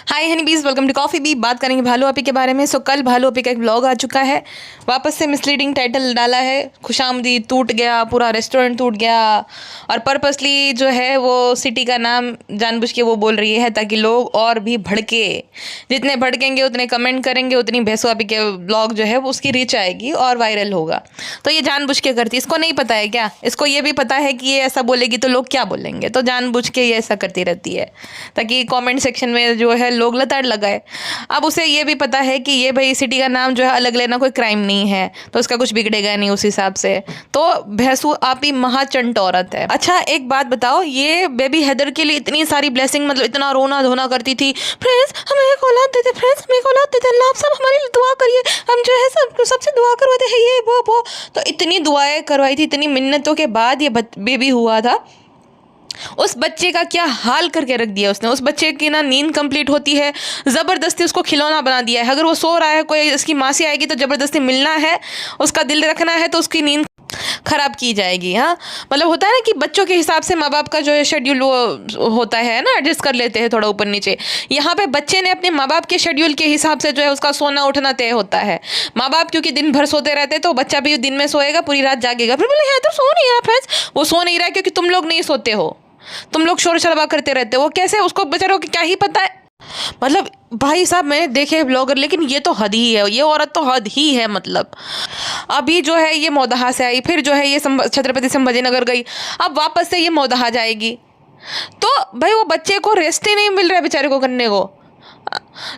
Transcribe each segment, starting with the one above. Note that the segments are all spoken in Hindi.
हाय हनी बीज, वेलकम टू कॉफ़ी बी। बात करेंगे भालू आपी के बारे में। कल भालू आपी का एक ब्लॉग आ चुका है, वापस से मिसलीडिंग टाइटल डाला है। खुशामदीद टूट गया, पूरा रेस्टोरेंट टूट गया और पर्पसली जो है वो सिटी का नाम जानबूझ के वो बोल रही है ताकि लोग और भी भड़के। जितने भड़केंगे उतने कमेंट करेंगे, उतनी भैंसू आपी के ब्लॉग जो है वो उसकी रीच आएगी और वायरल होगा। तो ये जानबूझ के करती है। इसको नहीं पता है क्या? इसको ये भी पता है कि ये ऐसा बोलेगी तो लोग क्या बोलेंगे, तो जानबूझ के ये ऐसा करती रहती है ताकि कमेंट सेक्शन में जो है लोग लताड़ लगाए। अब उसे ये भी पता है कि ये भाई सिटी का नाम जो है अलग लेना कोई क्राइम नहीं है, तो उसका कुछ बिगड़ेगा नहीं उस हिसाब से। तो भैंसू आपी महाचंट औरत है। अच्छा एक बात बताओ, ये बेबी हैदर के लिए इतनी सारी ब्लेसिंग, मतलब इतना रोना धोना करती थी, फ्रेंड्स हमें एक औलाद देते, फ्रेंड्स हमें एक औलाद देते, अल्लाह आप सब हमारे लिए दुआ करिए, हम जो है सबसे दुआ करवाते हैं, ये वो। तो इतनी दुआएं करवाई थी, इतनी मिन्नतों के बाद ये बेबी हुआ था। उस बच्चे का क्या हाल करके रख दिया उसने। उस बच्चे की ना नींद कंप्लीट होती है, ज़बरदस्ती उसको खिलौना बना दिया है। अगर वो सो रहा है, कोई उसकी मासी आएगी तो ज़बरदस्ती मिलना है, उसका दिल रखना है, तो उसकी नींद खराब की जाएगी। हाँ, मतलब होता है ना कि बच्चों के हिसाब से माँ बाप का जो है शेड्यूल वो होता है ना, एडजस्ट कर लेते हैं थोड़ा ऊपर नीचे। यहाँ पे बच्चे ने अपने माँ बाप के शेड्यूल के हिसाब से जो है उसका सोना उठना तय होता है। माँ बाप क्योंकि दिन भर सोते रहते हैं तो बच्चा भी दिन में सोएगा, पूरी रात जागेगा। फिर बोले तो सो नहीं रहा फ्रेंड्स, वो सो नहीं रहा क्योंकि तुम लोग नहीं सोते हो, तुम लोग शोर शराबा करते रहते हो। वो कैसे, उसको बेचारों को क्या ही पता है। मतलब भाई साहब, मैंने देखे ब्लॉगर, लेकिन ये तो हद ही है, ये औरत तो हद ही है। मतलब अभी जो है ये मौदहा से आई, फिर जो है ये छत्रपति संभाजी नगर गई, अब वापस से ये मौदहा जाएगी। तो भाई वो बच्चे को रेस्ट ही नहीं मिल रहा है बेचारे को करने को,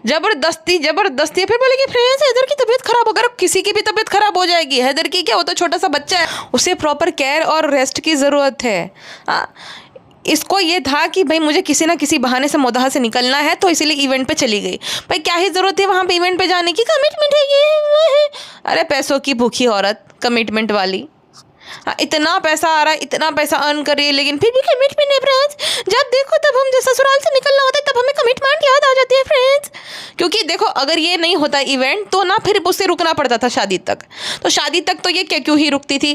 जबरदस्ती। फिर बोलेगी फ्रेंड्स हैदर की तबीयत खराब, अगर किसी की भी तबीयत खराब हो जाएगी, हैदर की क्या, वो तो छोटा सा बच्चा है, उसे प्रॉपर केयर और रेस्ट की ज़रूरत है। इसको ये था कि भाई मुझे किसी ना किसी बहाने से मौदहा से निकलना है, तो इसीलिए इवेंट पे चली गई। भाई क्या ही ज़रूरत है वहाँ पे इवेंट पे जाने की, कमिटमेंट है ये वो है। अरे पैसों की भूखी औरत, कमिटमेंट वाली। इतना पैसा आ रहा है, इतना पैसा अर्न कर रही है, लेकिन फिर भी कमिटमेंट नहीं फ्रेंड्स। जब देखो तब हम जब ससुराल से निकलना होता है तब हमें कमिटमेंट याद आ जाती है फ्रेंड्स। क्योंकि देखो अगर ये नहीं होता इवेंट तो ना फिर उससे रुकना पड़ता था शादी तक। तो शादी तक तो ये क्यों ही रुकती थी।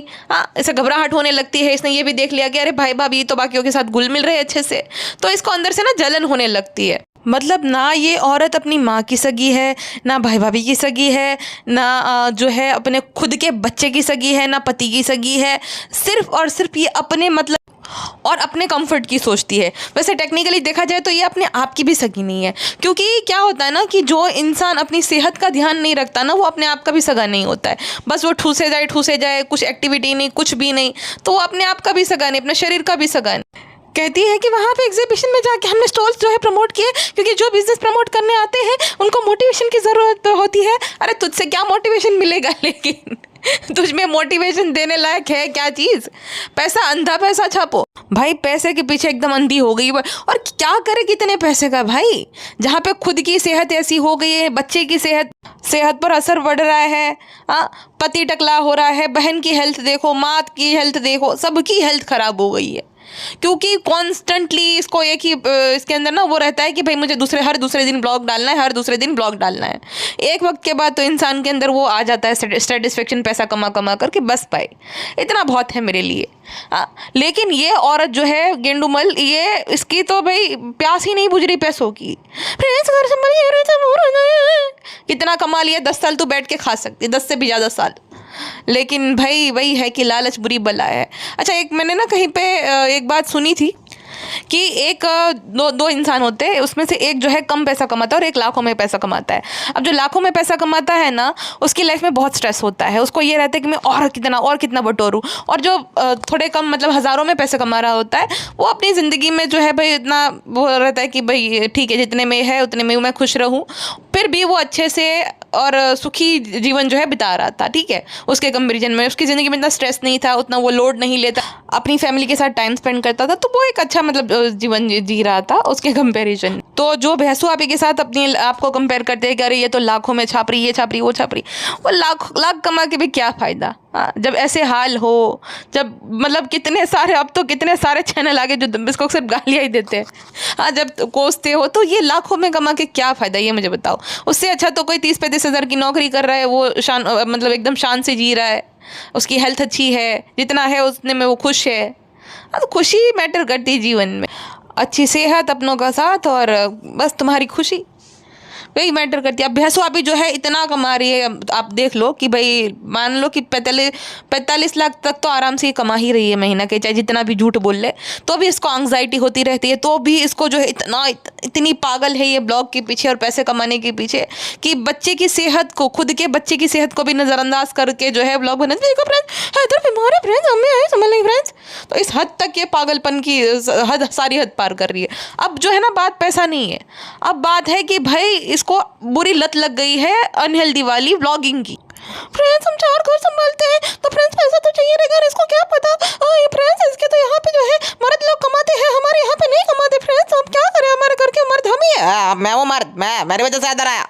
इसे घबराहट होने लगती है। इसने ये भी देख लिया कि अरे भाई भाभी तो बाकियों के साथ घुल मिल रहे अच्छे से, तो इसको अंदर से ना जलन होने लगती है। मतलब ना ये औरत अपनी माँ की सगी है, ना भाई भाभी की सगी है, ना जो है अपने खुद के बच्चे की सगी है, ना पति की सगी है। सिर्फ और सिर्फ ये अपने मतलब और अपने कंफर्ट की सोचती है। वैसे टेक्निकली देखा जाए तो ये अपने आप की भी सगी नहीं है, क्योंकि क्या होता है ना कि जो इंसान अपनी सेहत का ध्यान नहीं रखता ना, वो अपने आप का भी सगा नहीं होता है। बस वो ठूसे जाए, कुछ एक्टिविटी नहीं, कुछ भी नहीं, तो वो अपने आप का भी सगा नहीं, अपने शरीर का भी सगा नहीं। कहती है कि वहाँ पे एग्जीबिशन में जाके हमने स्टॉल्स जो है प्रमोट किए, क्योंकि जो बिजनेस प्रमोट करने आते हैं उनको मोटिवेशन की ज़रूरत होती है। अरे तुझसे क्या मोटिवेशन मिलेगा, लेकिन तुझ में मोटिवेशन देने लायक है क्या चीज़? पैसा, अंधा पैसा छापो भाई, पैसे के पीछे एकदम अंधी हो गई। और क्या करे कितने पैसे का भाई, जहाँ पे खुद की सेहत ऐसी हो गई है, बच्चे की सेहत पर असर बढ़ रहा है, पति टकला हो रहा है, बहन की हेल्थ देखो, माँ की हेल्थ देखो, सबकी हेल्थ खराब हो गई है। क्योंकि कॉन्स्टेंटली इसको एक ही इसके अंदर ना वो रहता है कि भाई मुझे हर दूसरे दिन ब्लॉग डालना है, हर दूसरे दिन ब्लॉग डालना है। एक वक्त के बाद तो इंसान के अंदर वो आ जाता है सेटिस्फेक्शन, पैसा कमा कमा करके बस पाए, इतना बहुत है मेरे लिए। लेकिन ये औरत जो है गेंडूमल, ये इसकी तो भाई प्यास ही नहीं बुझ रही पैसों की। कितना कमा लिया, 10 साल तो बैठ के खा सकती है, 10 से भी ज़्यादा साल। लेकिन भाई वही है कि लालच बुरी बला है। अच्छा एक मैंने ना कहीं पे एक बात सुनी थी कि एक दो इंसान होते हैं, उसमें से एक जो है कम पैसा कमाता है और एक लाखों में पैसा कमाता है। अब जो लाखों में पैसा कमाता है ना, उसकी लाइफ में बहुत स्ट्रेस होता है, उसको ये रहता है कि मैं और कितना बटोरूं। और जो थोड़े कम मतलब हज़ारों में पैसा कमा रहा होता है, वो अपनी ज़िंदगी में जो है भाई इतना वो रहता है कि भाई ठीक है, जितने में है उतने में मैं खुश रहूँ। फिर भी वो अच्छे से और सुखी जीवन जो है बिता रहा था, ठीक है। उसके कंपेरिजन में उसकी ज़िंदगी में इतना स्ट्रेस नहीं था, उतना वो लोड नहीं लेता, अपनी फैमिली के साथ टाइम स्पेंड करता था, तो वो एक अच्छा मतलब जीवन जी रहा था उसके कंपैरिजन। तो जो भैंसू आपी के साथ अपनी आपको कंपेयर करते हैं कि अरे ये तो लाखों में छाप रही, ये छाप रही, वो छाप रही, वो लाख कमा के भी क्या फ़ायदा। जब ऐसे हाल हो, जब मतलब कितने सारे चैनल आगे जो इसको सिर्फ गालियाँ ही देते हैं, जब कोसते हो, तो ये लाखों में कमा के क्या फ़ायदा, ये मुझे बताओ। उससे अच्छा तो कोई 30-35 हज़ार की नौकरी कर रहा है, वो मतलब एकदम शान से जी रहा है, उसकी हेल्थ अच्छी है, जितना है उतने में वो खुश है। तो खुशी मैटर करती है जीवन में, अच्छी सेहत, अपनों का साथ और बस तुम्हारी खुशी। वही मैटर करती है। अब भैंसो अभी जो है इतना कमा रही है, आप देख लो कि भाई मान लो कि 45 लाख तक तो आराम से कमा ही रही है महीना के, चाहे जितना भी झूठ बोल ले, तो भी इसको एंग्जाइटी होती रहती है, तो भी इसको जो है इतनी पागल है ये ब्लॉग के पीछे और पैसे कमाने के पीछे कि बच्चे की सेहत को, खुद के बच्चे की सेहत को भी नज़रअंदाज करके जो है ब्लॉग बनाते। देखो फ्रेंड्स, हैदर बीमार है फ्रेंड्स, हमें है समझ नहीं फ्रेंड्स। तो इस हद तक ये पागलपन की सारी हद पार कर रही है। अब जो है ना, बात पैसा नहीं है, अब बात है कि भाई इसको बुरी लत लग गई है अनहेल्दी वाली व्लॉगिंग की। फ्रेंड्स हम 4 घर संभालते हैं, तो फ्रेंड्स पैसा तो चाहिए रहेगा, इसको क्या पता ये फ्रेंड्स इसके तो यहाँ पे जो है मर्द लोग कमाते हैं, हमारे यहाँ पे नहीं कमाते फ्रेंड्स, हम क्या करें, हमारे घर के मर्द हम ही है। मैं वो मर्द, मैं मेरी वजह से इधर आया,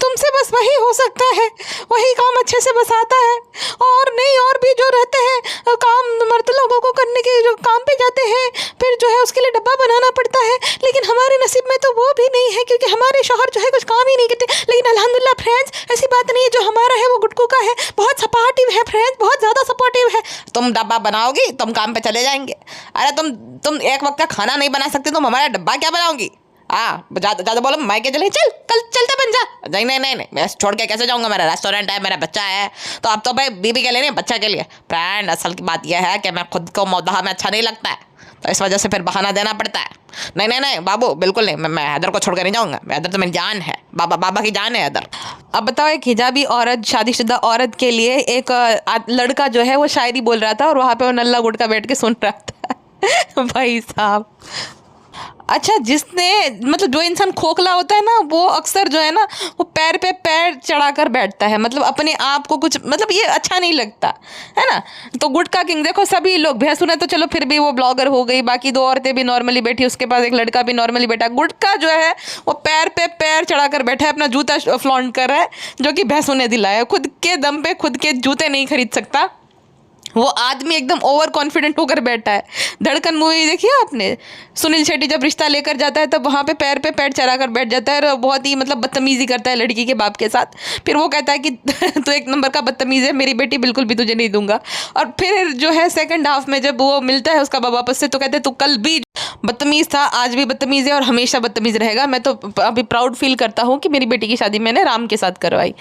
तुमसे बस वही हो सकता है, वही काम अच्छे से बस आता है, और नहीं और भी जो रहते हैं काम मर्द लोगों को करने के, जो काम पे जाते हैं फिर जो है उसके लिए डब्बा बनाना पड़ता है, लेकिन हमारे नसीब में तो वो भी नहीं है क्योंकि हमारे शौहर जो है कुछ काम ही नहीं करते। लेकिन अल्हम्दुलिल्लाह फ्रेंड्स ऐसी बात नहीं है, जो हमारा है वो गुटकू का है, बहुत सपोर्टिव है फ्रेंड्स, बहुत ज़्यादा सपोर्टिव है। तुम डब्बा बनाओगी, तुम काम पे चले जाएंगे, अरे तुम एक वक्त का खाना नहीं बना सकते, तुम हमारा डब्बा क्या बनाओगी? ज़्यादा बोलो, मैं क्या चले, कल चलते बन जा। नहीं, मैं छोड़ के कैसे जाऊँगा, मेरा रेस्टोरेंट है, मेरा बच्चा है, तो अब तो भाई बीबी के लिए नहीं बच्चा के लिए। फ्रेंड असल की बात यह है कि मैं खुद को मौदहा में अच्छा नहीं लगता है, तो इस वजह से फिर बहाना देना पड़ता है। नहीं बाबू बिल्कुल नहीं, मैं हैदर को छोड़ कर नहीं जाऊँगा, हैदर तो मेरी जान है, बाबा की जान है हैदर। अब बताओ, एक हिजाबी औरत, शादीशुदा औरत के लिए एक लड़का जो है वो शायरी बोल रहा था और वहाँ पे वो नल्ला गुटका बैठ के सुन रहा था। भाई साहब, अच्छा जिसने मतलब जो इंसान खोखला होता है ना, वो अक्सर जो है ना वो पैर पे पैर चढ़ाकर बैठता है, मतलब अपने आप को कुछ, मतलब ये अच्छा नहीं लगता है ना। तो गुटका किंग देखो, सभी लोग, भैंसू ने तो चलो फिर भी वो ब्लॉगर हो गई, बाकी 2 औरतें भी नॉर्मली बैठी, उसके पास एक लड़का भी नॉर्मली बैठा, गुटका जो है वो पैर पे पैर चढ़ाकर बैठा है, अपना जूता फ्लॉन्ट कर रहा है, जो कि भैंसू ने दिलाया। खुद के दम पे खुद के जूते नहीं खरीद सकता वो आदमी, एकदम ओवर कॉन्फिडेंट होकर बैठा है। धड़कन मूवी देखी है आपने? सुनील शेट्टी जब रिश्ता लेकर जाता है तब वहाँ पे पैर चढ़ा कर बैठ जाता है और बहुत ही मतलब बदतमीजी करता है लड़की के बाप के साथ। फिर वो कहता है कि तू एक नंबर का बदतमीज़ है, मेरी बेटी बिल्कुल भी तुझे नहीं दूंगा। और फिर जो है सेकंड हाफ में जब वो मिलता है उसका बाप वापस से, तो कहते हैं तू कल भी बदतमीज़ था, आज भी बदतमीज़ है और हमेशा बदतमीज़ रहेगा। मैं तो अभी प्राउड फील करता हूँ कि मेरी बेटी की शादी मैंने राम के साथ करवाई।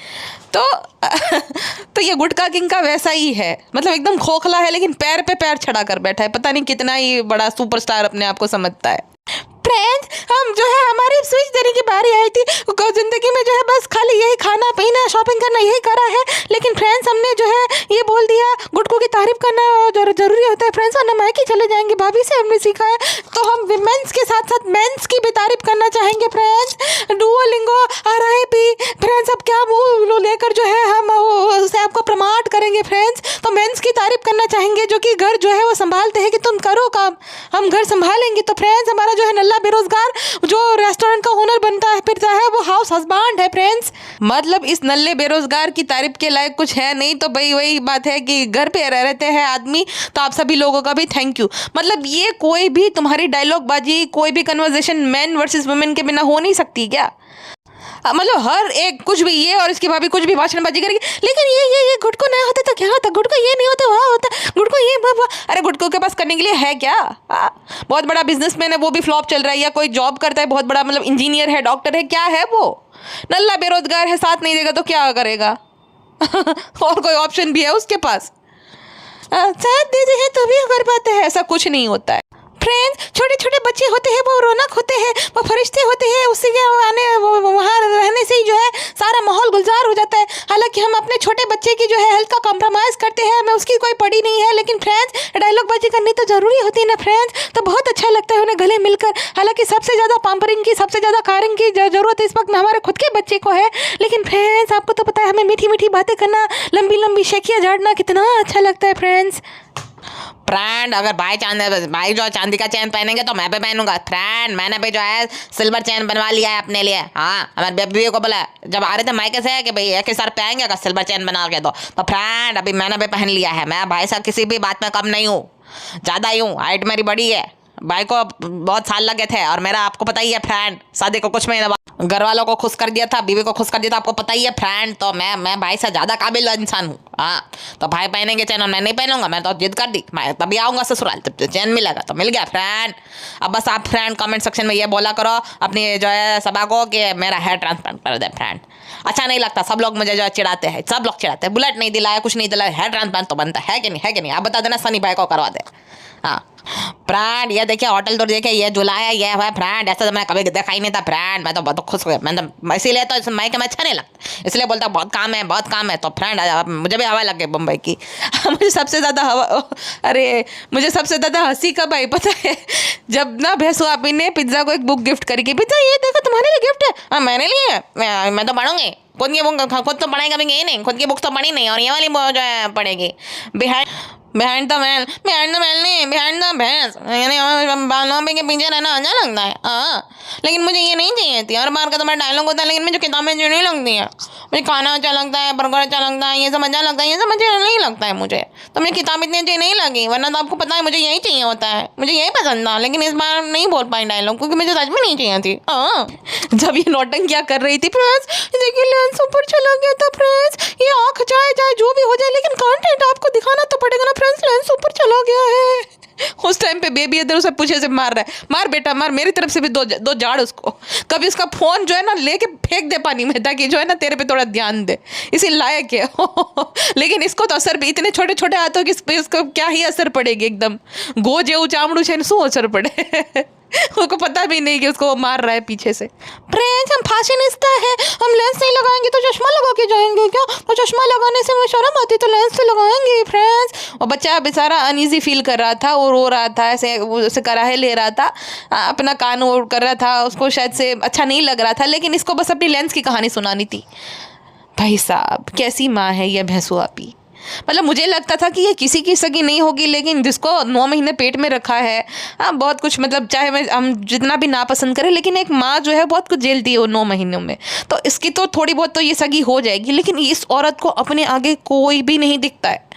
तो ये गुटका किंग का वैसा ही है, मतलब एकदम खोखला है लेकिन पैर पे पैर चढ़ा कर बैठा है, पता नहीं कितना ही बड़ा सुपरस्टार अपने आप को समझता है। फ्रेंड्स हम जो है हमारी स्विच देने की बारी आई थी, ज़िंदगी में जो है बस खाली यही खाना पीना शॉपिंग करना यही करा है, लेकिन फ्रेंड्स हमने जो है ये बोल दिया गुटकू की तारीफ करना जरूरी होता है फ्रेंड्स, और हम मायके चले जाएंगे, भाभी से हमने सीखा है। तो हम विमेंस के साथ साथ मेंस की भी तारीफ करना चाहेंगे फ्रेंड्स। डुओलिंगो RIP फ्रेंड्स, अब क्या वो लेकर जो है हम उसे आपको प्रमोट करेंगे फ्रेंड्स। तो मेंस की तारीफ करना चाहेंगे जो कि घर जो है वो संभालते हैं कि तुम करो काम, हम घर संभालेंगे। तो फ्रेंड्स हमारा जो है नल्ला बेरोजगार जो रेस्टोरेंट का ओनर बनता है फिरता है वो हाउस हस्बैंड है फ्रेंड्स। मतलब इस नल्ले बेरोजगार की तारीफ के लायक कुछ है नहीं। तो भाई वही बात है कि घर पे रहते हैं आदमी, तो आप सभी लोगों का भी थैंक यू। मतलब ये कोई भी तुम्हारी डायलॉग बाजी, कोई भी कन्वर्सेशन मैन वर्सेस वुमेन के बिना हो नहीं सकती क्या? मतलब हर एक कुछ भी ये और इसकी भाभी कुछ भी भाषणबाजी करेगी, लेकिन ये गुटको नहीं होता तो क्या होता, गुटको ये नहीं होता वहाँ होता, गुटको ये अरे गुटको के पास करने के लिए है क्या? बहुत बड़ा बिजनेसमैन है, वो भी फ्लॉप चल रहा है, या कोई जॉब करता है बहुत बड़ा, मतलब इंजीनियर है, डॉक्टर है, क्या है वो? नल्ला बेरोजगार है, साथ नहीं देगा तो क्या करेगा? और कोई ऑप्शन भी है उसके पास? साथ देते हैं तो भी कर पाते हैं, ऐसा कुछ नहीं होता है फ्रेंड्स। छोटे छोटे बच्चे होते हैं वो रौनक होते हैं, वो फरिश्ते होते हैं, उससे आने वहाँ रहने से ही जो है सारा माहौल गुलजार हो जाता है। हालांकि हम अपने छोटे बच्चे की जो है हेल्थ का कॉम्प्रोमाइज़ करते हैं, हमें उसकी कोई पड़ी नहीं है, लेकिन फ्रेंड्स डायलॉग बाजी करनी तो ज़रूरी होती है ना फ्रेंड्स। तो बहुत अच्छा लगता है उन्हें गले मिलकर। हालांकि सबसे ज़्यादा पैम्परिंग की, सबसे ज़्यादा केयरिंग की ज़रूरत इस वक्त में हमारे खुद के बच्चे को है, लेकिन फ्रेंड्स आपको तो पता है हमें मीठी मीठी बातें करना, लंबी लंबी शेखियाँ झाड़ना कितना अच्छा लगता है फ्रेंड्स। फ्रेंड अगर भाई जो चांदी का चैन पहनेंगे तो मैं भी पहनूंगा फ्रेंड। मैंने भी जो है सिल्वर चैन बनवा लिया है अपने लिए। हाँ हमारे बेबी को बोला जब आ रहे थे मायके से कि भाई एक ही सर पे आएंगे अगर सिल्वर चैन बना के तो फ्रेंड अभी मैंने भी पहन लिया है। मैं भाई साहब किसी भी बात में कम नहीं हूँ, ज़्यादा ही हूँ, हाइट मेरी बड़ी है। भाई को बहुत साल लगे थे और मेरा आपको पता ही है फ्रेंड, शादी को कुछ महीने बाद घर वालों को खुश कर दिया था, बीवी को खुश कर दिया था, आपको पता ही है फ्रेंड। तो मैं भाई से ज़्यादा काबिल इंसान हूँ। हाँ, तो भाई पहनेंगे चैन और मैं नहीं पहनूंगा, मैं तो जिद कर दी, मैं तभी आऊँगा ससुराल, तब चैन मिलेगा। तो मिल गया फ्रेंड। अब बस आप फ्रेंड कमेंट सेक्शन में ये बोला करो अपनी जो है सभा को कि मेरा हेयर ट्रांसप्लांट कर दे फ्रेंड। अच्छा नहीं लगता, सब लोग मुझे जो है चिढ़ाते हैं, सब लोग चिढ़ाते हैं, बुलेट नहीं दिलाया, कुछ नहीं दिलाया, हेयर ट्रांसप्लांट तो बनता है कि नहीं, है कि नहीं? आप बता देना, सनी भाई को करवा दे। हाँ फ्रेंड, ये देखिए होटल तो देखिए, ये जुलाया ये हुआ फ्रेंड, ऐसा तो मैं कभी देखा ही नहीं था फ्रेंड। मैं तो बहुत खुश हुआ, मैं तो इसीलिए तो इस माइक में अच्छा नहीं लगता, इसलिए बोलता बहुत काम है बहुत काम है। तो फ्रेंड मुझे भी हवा लग गई मुंबई की। मुझे सबसे ज़्यादा मुझे सबसे ज़्यादा हंसी कब आई पता है? जब ना भैंसू आपी ने पिज्ज़ा को एक बुक गिफ्ट करी कि पिज्ज़ा ये देखो तुम्हारे लिए गिफ्ट है। हाँ मैंने लिए, मैं तो पढ़ूंगी, खुद की बुक खुद तो पढ़ाई कभी गई नहीं, खुद की बुक तो पढ़ी नहीं, और ये वाली जो है पढ़ेगी। बिहाइंड द मैन नहीं, बिहाइंड द भैंस, यानी बालों पे के पीछे रहना अच्छा लगता है। हाँ लेकिन मुझे ये नहीं चाहिए थी, हर बार का तुम्हारा डायलॉग होता है, लेकिन मुझे किताबें जो नहीं लगती हैं। मुझे खाना अच्छा लगता है, बर्गर अच्छा लगता है, ये सब अच्छा लगता है, ये सब अच्छा नहीं लगता है मुझे। तो मुझे किताब इतनी अच्छी नहीं लगी, वरना तो आपको पता है मुझे यही चाहिए होता है, मुझे यही पसंद था। लेकिन इस बार नहीं बोल पाई डायलॉग, क्योंकि मुझे सच में नहीं चाहिए थी। हाँ जब ये नौटंकियाँ कर रही थी फ्रेंड्स, देखिए लेंस ऊपर चला गया था फ्रेंड्स, ये आँख जाए जो भी हो जाए, लेकिन कंटेंट आपको दिखाना तो पड़ेगा ना फ्रेंड्स, लेंस ऊपर चला गया है। उस टाइम पे बेबी इधर उसे पूछे से मार रहा है, मार बेटा मार, मेरी तरफ से भी दो झाड़ उसको। कभी उसका फोन जो है ना लेके फेंक दे पानी में, ताकि जो है ना तेरे पे थोड़ा ध्यान दे, इसी लायक है। लेकिन इसको तो असर भी, इतने छोटे छोटे हाथों की इसको क्या ही असर पड़ेगी, एकदम गो जेऊ चामड़ू छे शू असर पड़े। उसको पता भी नहीं कि उसको वो मार रहा है पीछे से। फ्रेंड्स हम फैशनिस्टा है, हम लेंस नहीं लगाएंगे तो चश्मा लगा के जाएंगे क्या? तो चश्मा लगाने से मुझे शर्म आती, तो लेंस तो लगाएंगे फ्रेंड्स। और बच्चा बेचारा अनईजी फील कर रहा था, वो रो रहा था, ऐसे उसे कराहे ले रहा था, अपना कान वो कर रहा था, उसको शायद से अच्छा नहीं लग रहा था, लेकिन इसको बस अपनी लेंस की कहानी सुनानी थी। भाई साहब कैसी माँ है ये भैंसू आपी। मतलब मुझे लगता था कि ये किसी की सगी नहीं होगी, लेकिन जिसको 9 महीने पेट में रखा है, हाँ बहुत कुछ, मतलब चाहे हम जितना भी नापसंद करें, लेकिन एक माँ जो है बहुत कुछ झेलती है वो 9 महीनों में, तो इसकी तो थोड़ी बहुत तो ये सगी हो जाएगी। लेकिन इस औरत को अपने आगे कोई भी नहीं दिखता है,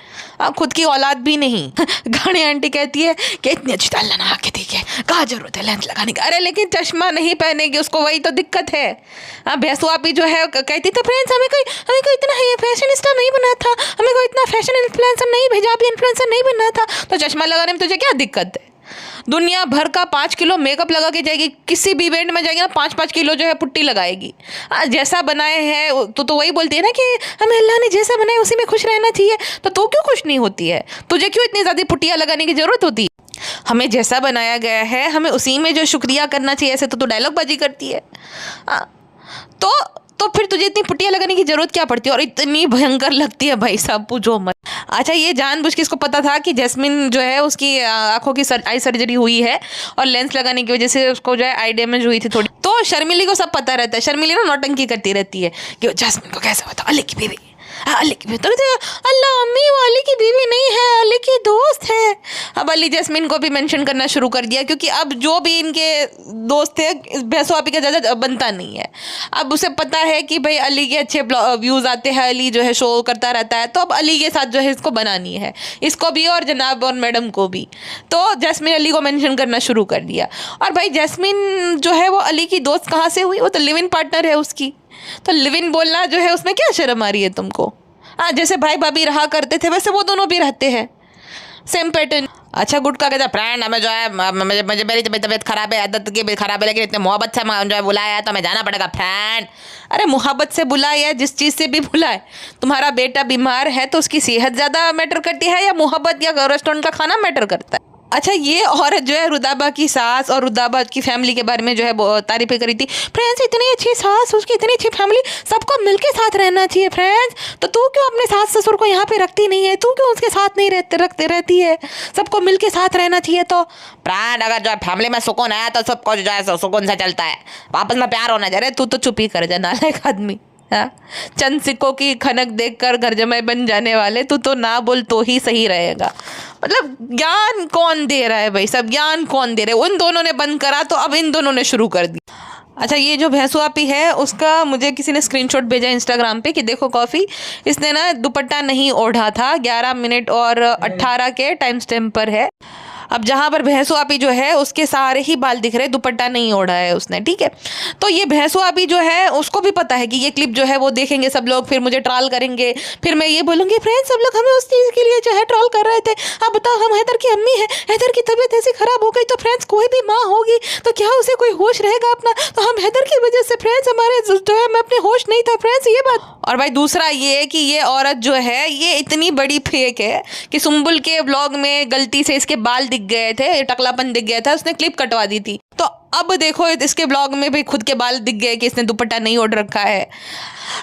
खुद की औलाद भी नहीं। गाड़ी आंटी कहती है कि इतनी अच्छी दाल लगा के देखिए, कहाँ जरूरत है लेंस लगाने की। अरे लेकिन चश्मा नहीं पहनेगी, उसको वही तो दिक्कत है। भैंसू आपी जो है कहती थी फ्रेंड्स हमें कोई इतना फैशनिस्टा नहीं बना था, हमें कोई इतना फैशन इन्फ्लुएंसर नहीं, पंजाबी इन्फ्लुएंसर नहीं बनना था। तो चश्मा लगाने में तुझे क्या दिक्कत है? दुनिया भर का 5 किलो मेकअप लगा के जाएगी, किसी भी इवेंट में जाएगी ना 5-5 किलो जो है पुट्टी लगाएगी। जैसा बनाए हैं तो वही बोलती है ना कि हमें अल्लाह ने जैसा बनाया उसी में खुश रहना चाहिए। तो तू क्यों खुश नहीं होती है? तुझे क्यों इतनी ज़्यादा पुट्टियाँ लगाने की ज़रूरत होती है? हमें जैसा बनाया गया है हमें उसी में जो शुक्रिया करना चाहिए। ऐसे तो तू डायलॉग बाजी करती है। तो फिर तुझे इतनी पुट्टियाँ लगाने की जरूरत क्या पड़ती है? और इतनी भयंकर लगती है भाई साहब, पूछो मत। अच्छा ये जानबूझ के इसको पता था कि जैस्मिन जो है उसकी आंखों की आई सर्जरी हुई है और लेंस लगाने की वजह से उसको जो है आई डैमेज हुई थी थोड़ी। तो शर्मिली को सब पता रहता है, शर्मिली ना नौटंकी करती रहती है कि जैस्मिन को कैसे बता, अली की बीवी, अली की बीवी। तो अल्लाह अम्मी वो अली की बीवी नहीं है, अली की दोस्त है। अब अली जैस्मिन को भी मेंशन करना शुरू कर दिया, क्योंकि अब जो भी इनके दोस्त थे भैंसू आपी का ज़्यादा बनता नहीं है। अब उसे पता है कि भाई अली के अच्छे व्यूज़ आते हैं, अली जो है शो करता रहता है, तो अब अली के साथ जो है इसको बनानी है, इसको भी और जनाब और मैडम को भी। तो जैस्मिन अली को मेंशन करना शुरू कर दिया। और भाई जैस्मिन जो है वो अली की दोस्त कहाँ से हुई? वो तो लिव इन पार्टनर है उसकी। तो लिव इन बोलना जो है उसमें क्या शर्म आ रही है तुमको? हाँ जैसे भाई भाभी रहा करते थे वैसे वो दोनों भी रहते हैं, सेम पैटर्न। अच्छा गुटका कहता फ्रेंड हमें जो है मुझे मेरी तबीयत खराब है, आदत की भी खराब है, लेकिन इतने मोहब्बत से जो है बुलाया है तो हमें जाना पड़ेगा फ्रेंड। अरे मोहब्बत से बुलाए या जिस चीज़ से भी बुलाए, तुम्हारा बेटा बीमार है तो उसकी सेहत ज़्यादा मैटर करती है या मोहब्बत या रेस्टोरेंट का खाना मैटर करता है? अच्छा ये औरत जो है रुदाबा की सास और रुदाबा की फैमिली के बारे में जो है तारीफें करी थी। फ्रेंड्स इतनी अच्छी सास, उसकी इतनी अच्छी फैमिली, सबको मिलके साथ रहना चाहिए फ्रेंड्स। तो तू क्यों अपने सास ससुर को यहाँ पे रखती नहीं है? तू क्यों उसके साथ नहीं रहती है? सबको मिलके साथ रहना चाहिए। तो फ्रेंड अगर जो है फैमिली में सुकून है तो सबको जो है सुकून से चलता है, आपस में प्यार होना चाहिए। तू तो चुप ही कर जा नालायक आदमी। हाँ चंद सिक्कों की खनक देखकर घर जमाई बन जाने वाले, तू तो ना बोल तो ही सही रहेगा। मतलब ज्ञान कौन दे रहा है भाई सब? ज्ञान कौन दे रहा है? उन दोनों ने बंद करा तो अब इन दोनों ने शुरू कर दिया। अच्छा, ये जो भैंसू आपी है उसका मुझे किसी ने स्क्रीनशॉट भेजा इंस्टाग्राम पे कि देखो कॉफ़ी, इसने ना दुपट्टा नहीं ओढ़ा था, 11 मिनट और 18 के टाइम स्टैम्प पर है। अब जहाँ पर भैंसू आपी जो है उसके सारे ही बाल दिख रहे, दुपट्टा नहीं ओढ़ा है उसने, ठीक है। तो ये भैंसू आपी जो है उसको भी पता है कि ये क्लिप जो है वो देखेंगे सब लोग, फिर मुझे ट्रोल करेंगे, फिर मैं ये बोलूँगी फ्रेंड्स सब लोग हमें उस चीज़ के लिए जो है ट्रोल कर रहे थे, आप बताओ हम हैदर की अम्मी है, हैदर की तबीयत ऐसी खराब हो गई, तो फ्रेंड्स कोई भी माँ होगी तो क्या उसे कोई होश रहेगा अपना, तो हम हैदर की वजह से फ्रेंड्स हमारे जो है मैं अपने होश नहीं था फ्रेंड्स, ये बात। और भाई दूसरा ये कि ये औरत जो है ये इतनी बड़ी फेक है कि सुम्बुल के व्लॉग में गलती से इसके बाल दिख गए थे, टकलापन दिख गया था, उसने क्लिप कटवा दी थी। तो अब देखो इसके ब्लॉग में भी खुद के बाल दिख गए कि इसने दुपट्टा नहीं ओढ़ रखा है।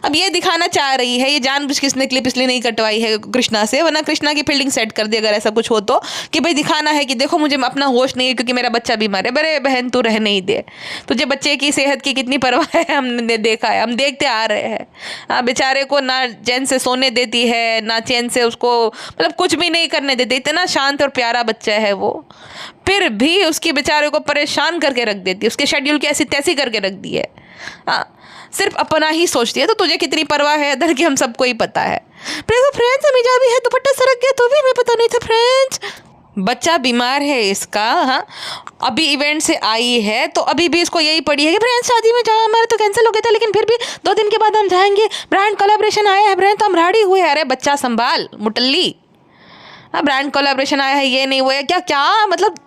अब ये दिखाना चाह रही है, ये जानबूझ के इसने क्लिप इसलिए नहीं कटवाई है कृष्णा से, वरना कृष्णा की फील्डिंग सेट कर दी अगर ऐसा कुछ हो तो, कि भाई दिखाना है कि देखो मुझे अपना होश नहीं है क्योंकि मेरा बच्चा बीमार है। बड़े बहन तू रह नहीं दे, तुझे बच्चे की सेहत की कितनी परवाह है हमने देखा है, हम देखते आ रहे हैं। बेचारे को ना चैन से सोने देती है, ना चैन से उसको मतलब कुछ भी नहीं करने देती, इतना शांत और प्यारा बच्चा है वो, फिर भी उसकी बेचारे को परेशान करके रख देती है, उसके शेड्यूल की ऐसी तैसी करके रख दी है। सिर्फ अपना ही सोचती है, तो तुझे कितनी परवाह है इधर की हम सबको ही पता है। फ्रेंड्स हम भी है, दुपट्टा सरक गया तो भी हमें पता नहीं था फ्रेंड्स, बच्चा बीमार है इसका। हाँ, अभी इवेंट से आई है तो अभी भी इसको यही पड़ी है कि फ्रेंड्स शादी में जाओ, हमारा तो कैंसिल हो गया था लेकिन फिर भी 2 दिन के बाद हम जाएंगे, ब्रांड कोलैबोरेशन आया है फ्रेंड्स, तो हम रेडी हुए। अरे बच्चा संभाल मुटल्ली, ब्रांड कोलैबोरेशन आया है, ये नहीं हुआ है क्या, क्या मतलब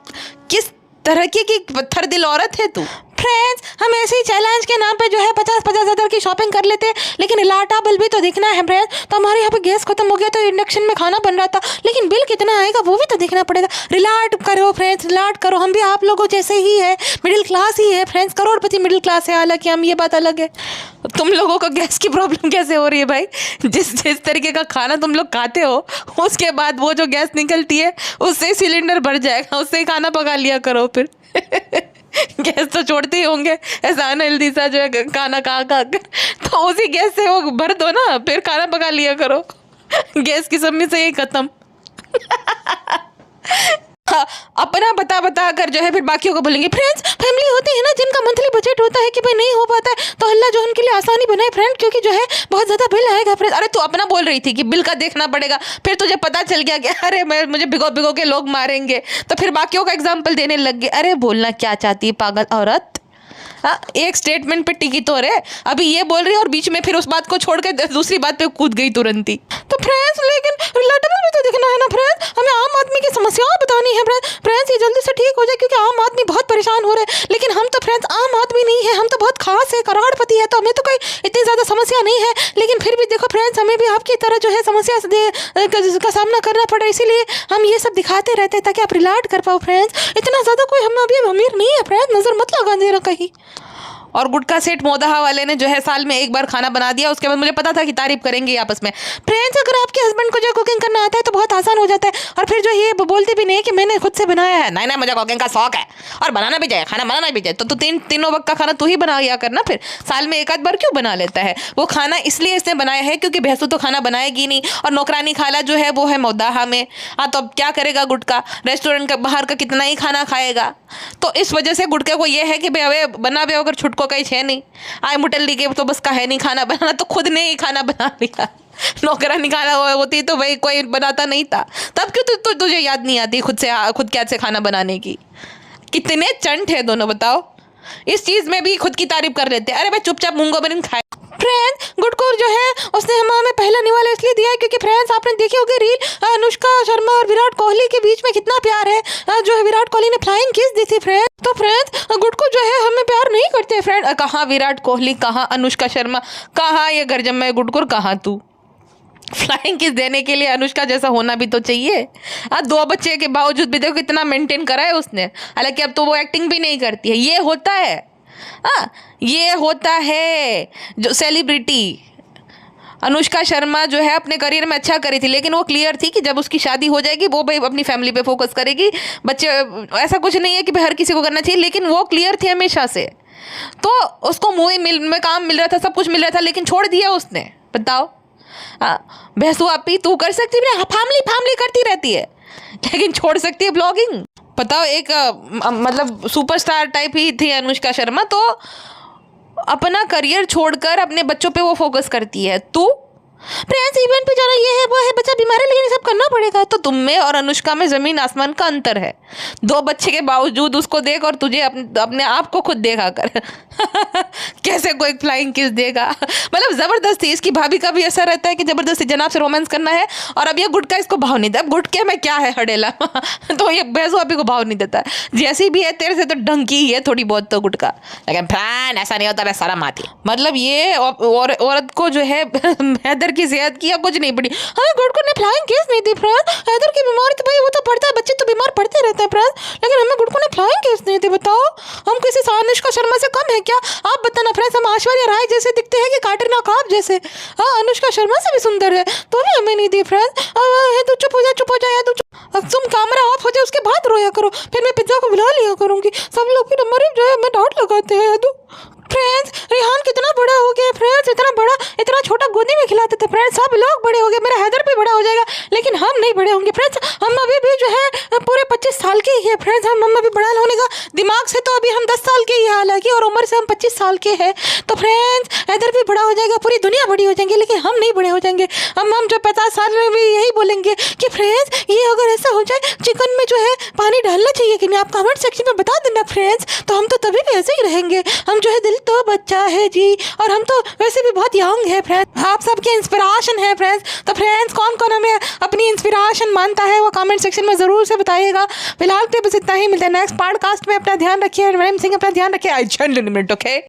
किस तरह की पत्थर दिल औरत है तू। फ्रेंड्स हम ऐसे ही चैलेंज के नाम पे जो है 50-50 हज़ार की शॉपिंग कर लेते हैं, लेकिन इलाटा बिल भी तो दिखना है फ्रेंड्स। तो हमारे यहाँ पे गैस खत्म हो गया तो इंडक्शन में खाना बन रहा था, लेकिन बिल कितना आएगा वो भी तो देखना पड़ेगा। रिलाट करो फ्रेंड्स, रिलाट करो, हम भी आप लोगों जैसे ही है, मिडिल क्लास ही है फ्रेंड्स, करोड़पति मिडिल क्लास है, हालांकि हम, ये बात अलग है। तुम लोगों को गैस की प्रॉब्लम कैसे हो रही है भाई, जिस तरीके का खाना तुम लोग खाते हो उसके बाद वो जो गैस निकलती है उससे सिलेंडर भर जाएगा, उससे ही खाना पका लिया करो फिर। गैस तो छोड़ते ही होंगे ऐसा अनहेल्दी सा जो है खाना खा कर, तो उसी गैस से वो भर दो ना, फिर खाना पका लिया करो। गैस की समस्या यही खत्म। अपना बता कर जो है फिर बाकियों को बोलेंगे। फ्रेंड्स फैमिली होती है ना जिनका मंथली बजट होता है कि भाई नहीं हो पाता है, तो अल्लाह जो उनके लिए आसानी बनाए फ्रेंड, क्योंकि जो है बहुत ज़्यादा बिल आएगा फ्रेंड्स। अरे तू अपना बोल रही थी कि बिल का देखना पड़ेगा, फिर तुझे पता चल गया कि अरे मुझे भिगो के लोग मारेंगे, तो फिर बाकियों का एग्जाम्पल देने लग गए। अरे बोलना क्या चाहती है पागल औरत, एक स्टेटमेंट पे टिकी तो रहे, अभी ये बोल रही है और बीच में फिर उस बात को छोड़ के दूसरी बात पे कूद गई तुरंत ही। तो फ्रेंड्स लेकिन रिलेटेबल भी तो दिखना है ना फ्रेंड्स, हमें आम आदमी की समस्याएं बतानी है फ्रेंड्स, ये जल्दी से ठीक हो जाए क्योंकि आम आदमी बहुत परेशान हो रहे हैं। लेकिन हम तो फ्रेंड्स आम आदमी नहीं है, हम तो बहुत खास है, करोड़पति है, तो हमें तो कोई इतनी ज़्यादा समस्या नहीं है। लेकिन फिर भी देखो फ्रेंड्स हमें भी आपकी तरह जो है समस्या का सामना करना पड़ा, इसीलिए हम ये सब दिखाते रहते हैं ताकि आप रिलेट कर पाओ फ्रेंड्स। इतना ज़्यादा कोई हम अभी अमीर नहीं है फ्रेंड्स, नज़र मत लगा देना कहीं। और गुटखा सेठ मोदहा वाले ने जो है साल में एक बार खाना बना दिया, उसके बाद मुझे पता था कि तारीफ करेंगे आपस में। फ्रेंड्स अगर आपके हस्बैंड को जो कुकिंग करना आता है तो बहुत आसान हो जाता है, और फिर जो ये बोलते भी नहीं कि मैंने खुद से बनाया है। नहीं मुझे कुकिंग का शौक है और बनाना भी चाहिए, खाना बनाना भी चाहिए, तो तीनों वक्त का खाना तू ही बना लिया करना, फिर साल में एक आध बार क्यों बना लेता है। वो खाना इसलिए इसने बनाया है क्योंकि भैंसू तो खाना बनाएगी नहीं, और नौकरानी खाला जो है वो है मोदाहा में। तो अब क्या करेगा गुटका, रेस्टोरेंट का बाहर का कितना ही खाना खाएगा। तो इस वजह से गुटके को ये है कि भाई अवे बना भी अगर छुटको कहीं है नहीं, आए मुटल्ली के तो बस का है नहीं खाना बनाना, तो खुद ने ही खाना बना लिया। नौकरानी खाना होती तो भाई कोई बनाता नहीं था, तब क्यों तुझे याद नहीं आती खुद के हाथ से खाना बनाने की। कितने चंट है दोनों बताओ, इस चीज में भी खुद की तारीफ कर लेते हैं। अरे भाई चुपचाप मूंगो बन खाए। फ्रेंड्स गुटकुर जो है उसने हमें पहला निवाला इसलिए दिया है क्योंकि फ्रेंड्स आपने देखी होगी रील, अनुष्का शर्मा और विराट कोहली के बीच में कितना प्यार है, जो है विराट कोहली ने फ्लाइंग किस दी थी फ्रेंड्स। तो फ्रेंड्स गुटकुर जो है हमें प्यार नहीं करते फ्रेंड, कहाँ विराट कोहली, कहाँ अनुष्का शर्मा, कहाँ ये गरजम है गुटकुर, कहाँ तू। फ्लाइंग किस देने के लिए अनुष्का जैसा होना भी तो चाहिए। 2 बच्चे के बावजूद भी देखो कितना मेंटेन करा है उसने, हालांकि अब तो वो एक्टिंग भी नहीं करती है। ये होता है, ये होता है जो सेलिब्रिटी। अनुष्का शर्मा जो है अपने करियर में अच्छा करी थी, लेकिन वो क्लियर थी कि जब उसकी शादी हो जाएगी वो भाई अपनी फैमिली पे फोकस करेगी, बच्चे ऐसा कुछ नहीं है कि भाई हर किसी को करना चाहिए, लेकिन वो क्लियर थी हमेशा से। तो उसको मूवी में काम मिल रहा था, सब कुछ मिल रहा था, लेकिन छोड़ दिया उसने। बताओ भैंसू आपी तू कर सकती है, फैमिली करती रहती है, लेकिन छोड़ सकती है ब्लॉगिंग। बताओ एक मतलब सुपरस्टार टाइप ही थी अनुष्का शर्मा, तो अपना करियर छोड़कर अपने बच्चों पे वो फोकस करती है। तू फ्रेंड्स इवेंट पे जाना, ये है वो है, बच्चा बीमार है, लेकिन ये सब करना पड़ेगा। तो तुम में और अनुष्का में जमीन आसमान का अंतर है। 2 बच्चे के बावजूद उसको देख और तुझे अपने आप को खुद देखा कर। कैसे कोई फ्लाइंग किस देगा, मतलब जबरदस्ती। इसकी भाभी का भी ऐसा रहता है कि जबरदस्ती जनाब से रोमांस करना है, और अब ये गुटका इसको भाव नहीं देता। गुटके में क्या है हड़ेला। तो ये भैंसू अभी को भाव नहीं देता है। जैसी भी है तेरे से तो ढंकी ही है थोड़ी बहुत तो गुटका। लेकिन फ्रेंड ऐसा नहीं होता, मैं शर्म आती। मतलब ये औरत को जो है हैदर की सेहत की या कुछ नहीं पड़ी। हमें गुटको ने फ्लाइंग केस नहीं दी फ्रेंड। हैदर की बीमारी तो भाई वो तो पड़ता है, बच्चे तो बीमार पड़ते रहते हैं फ्रेंड, लेकिन हमें गुटको ने फ्लाइंग केस नहीं दी। बताओ हम किसी अनुष्का शर्मा से कम है क्या? आप बताना फ्रेंड्स, हम ऐश्वर्या राय जैसे दिखते हैं कि कैटरीना कैफ जैसे? हाँ, अनुष्का शर्मा से भी सुंदर है तो भी हमें नहीं दी फ्रेंड्स। तू चुप हो जा, चुप हो जा, तुम कैमरा ऑफ हो जाए उसके बाद रोया करो, फिर मैं पिज्जा को बुला लिया करूंगी। सब लोग फिर हमारे जो है हमें डांट लगाते हैं। फ्रेंड्स रेहान कितना बड़ा हो गया फ्रेंड्स, इतना बड़ा, इतना छोटा गोदी में खिलाते थे फ्रेंड्स। सब लोग बड़े हो गए, मेरा हैदर भी बड़ा हो जाएगा, लेकिन हम नहीं बड़े होंगे फ्रेंड्स। हम अभी भी जो है पूरे 25 साल के ही है फ्रेंड्स। हम अभी बड़ा होने का दिमाग से तो अभी हम 10 साल के ही है हालांकि, और उम्र से हम 25 साल के हैं। तो फ्रेंड्स हैदर भी बड़ा हो जाएगा, पूरी दुनिया बड़ी हो जाएंगी, लेकिन हम नहीं बड़े हो जाएंगे। हम जो 50 साल में भी यही बोलेंगे कि फ्रेंड्स ये अगर ऐसा हो जाए चिकन में जो है पानी डालना चाहिए कि नहीं, आप कमेंट सेक्शन में बता देना फ्रेंड्स। तो हम तो तभी भी ऐसे ही रहेंगे। हम जो है दिल तो बच्चा है जी, और हम तो वैसे भी बहुत यंग है फ्रेंड्स। आप सबके इंस्पिरेशन है फ्रेंड्स। तो फ्रेंड्स कौन कौन हमें अपनी इंस्पिरेशन मानता है वो कमेंट सेक्शन में जरूर से बताइएगा। फिलहाल तो बस इतना ही, मिलता है नेक्स्ट पॉडकास्ट में। अपना ध्यान रखिए, रहीम सिंह अपना ध्यान रखिए। आई 10 मिनट ओके।